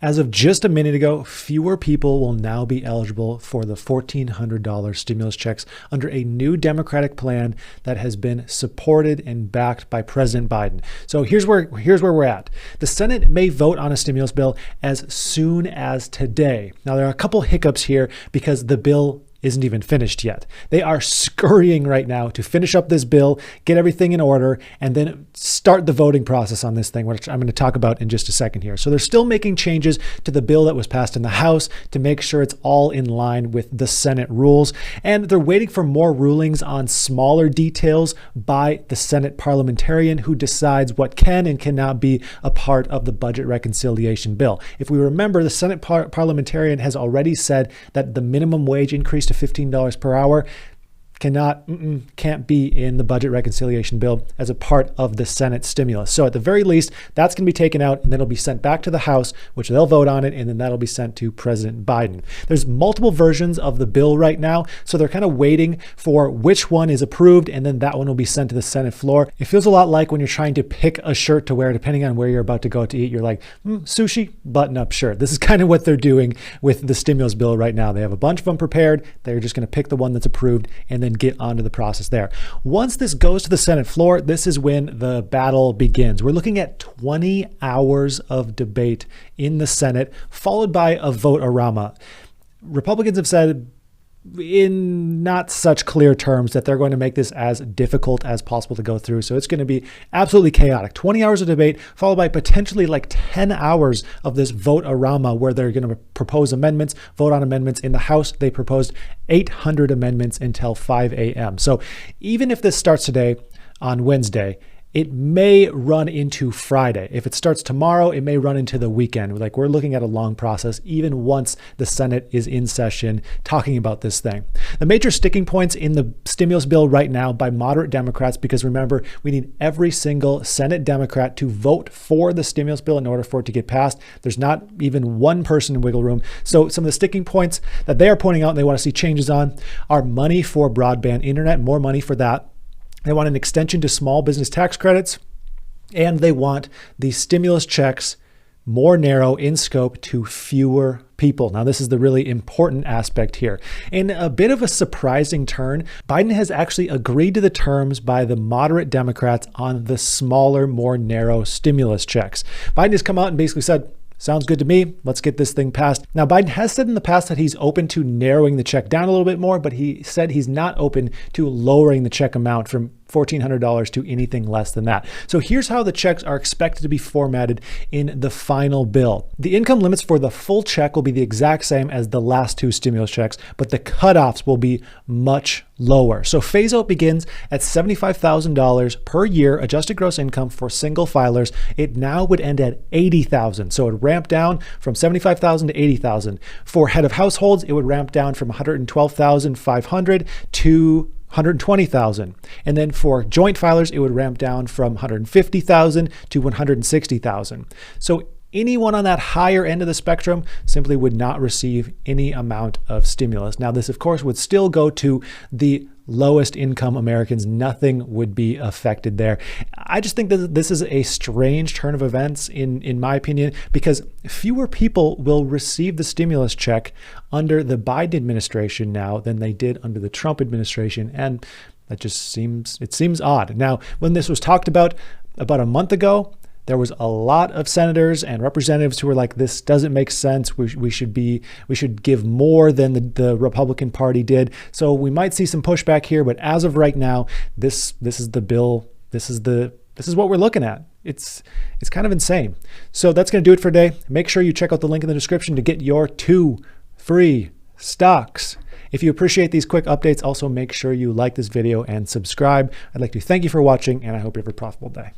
As of just a minute ago, fewer people will now be eligible for the $1,400 stimulus checks under a new Democratic plan that has been supported and backed by President Biden. So here's where we're at. The Senate may vote on a stimulus bill as soon as today. Now, there are a couple hiccups here because the bill isn't even finished yet. They are scurrying right now to finish up this bill, get everything in order, and then start the voting process on this thing, which I'm going to talk about in just a second here. So they're still making changes to the bill that was passed in the House to make sure it's all in line with the Senate rules. And they're waiting for more rulings on smaller details by the Senate parliamentarian who decides what can and cannot be a part of the budget reconciliation bill. If we remember, the Senate parliamentarian has already said that the minimum wage increase to $15 per hour can't be in the budget reconciliation bill as a part of the Senate stimulus. So at the very least, that's going to be taken out and then it'll be sent back to the House, which they'll vote on it, and then that'll be sent to President Biden. There's multiple versions of the bill right now, so they're kind of waiting for which one is approved, and then that one will be sent to the Senate floor. It feels a lot like when you're trying to pick a shirt to wear, depending on where you're about to go to eat. You're like, sushi, button-up shirt. This is kind of what they're doing with the stimulus bill right now. They have a bunch of them prepared. They're just going to pick the one that's approved and then get onto the process there. Once this goes to the Senate floor, this is when the battle begins. We're looking at 20 hours of debate in the Senate, followed by a vote-a-rama. Republicans have said in not such clear terms that they're going to make this as difficult as possible to go through. So it's going to be absolutely chaotic. 20 hours of debate, followed by potentially like 10 hours of this vote-a-rama where they're going to propose amendments, vote on amendments. In the House, they proposed 800 amendments until 5 a.m. So even if this starts today on Wednesday, it may run into Friday. If it starts tomorrow, it may run into the weekend. Like, we're looking at a long process, even once the Senate is in session talking about this thing. The major sticking points in the stimulus bill right now by moderate Democrats, because remember, we need every single Senate Democrat to vote for the stimulus bill in order for it to get passed. There's not even one person in wiggle room. So some of the sticking points that they are pointing out and they want to see changes on are money for broadband internet, more money for that. They want an extension to small business tax credits, and they want the stimulus checks more narrow in scope to fewer people. Now, this is the really important aspect here. In a bit of a surprising turn, Biden has actually agreed to the terms by the moderate Democrats on the smaller, more narrow stimulus checks. Biden has come out and basically said, sounds good to me. Let's get this thing passed. Now, Biden has said in the past that he's open to narrowing the check down a little bit more, but he said he's not open to lowering the check amount from $1,400 to anything less than that. So here's how the checks are expected to be formatted in the final bill. The income limits for the full check will be the exact same as the last two stimulus checks, but the cutoffs will be much lower. So phase out begins at $75,000 per year adjusted gross income for single filers. It now would end at $80,000. So it would ramp down from $75,000 to $80,000. For head of households, it would ramp down from $112,500 to $120,000. And then for joint filers, it would ramp down from $150,000 to $160,000. So anyone on that higher end of the spectrum simply would not receive any amount of stimulus. Now, this, of course, would still go to the lowest income Americans. Nothing would be affected there. I just think that this is a strange turn of events, in my opinion, because fewer people will receive the stimulus check under the Biden administration now than they did under the Trump administration. And that just seems odd. Now, when this was talked about a month ago, there was a lot of senators and representatives who were like, this doesn't make sense. We should give more than the Republican Party did. So we might see some pushback here, but as of right now, this is the bill. This is what we're looking at. It's kind of insane. So that's going to do it for today. Make sure you check out the link in the description to get your 2 free stocks. If you appreciate these quick updates, also make sure you like this video and subscribe. I'd like to thank you for watching, and I hope you have a profitable day.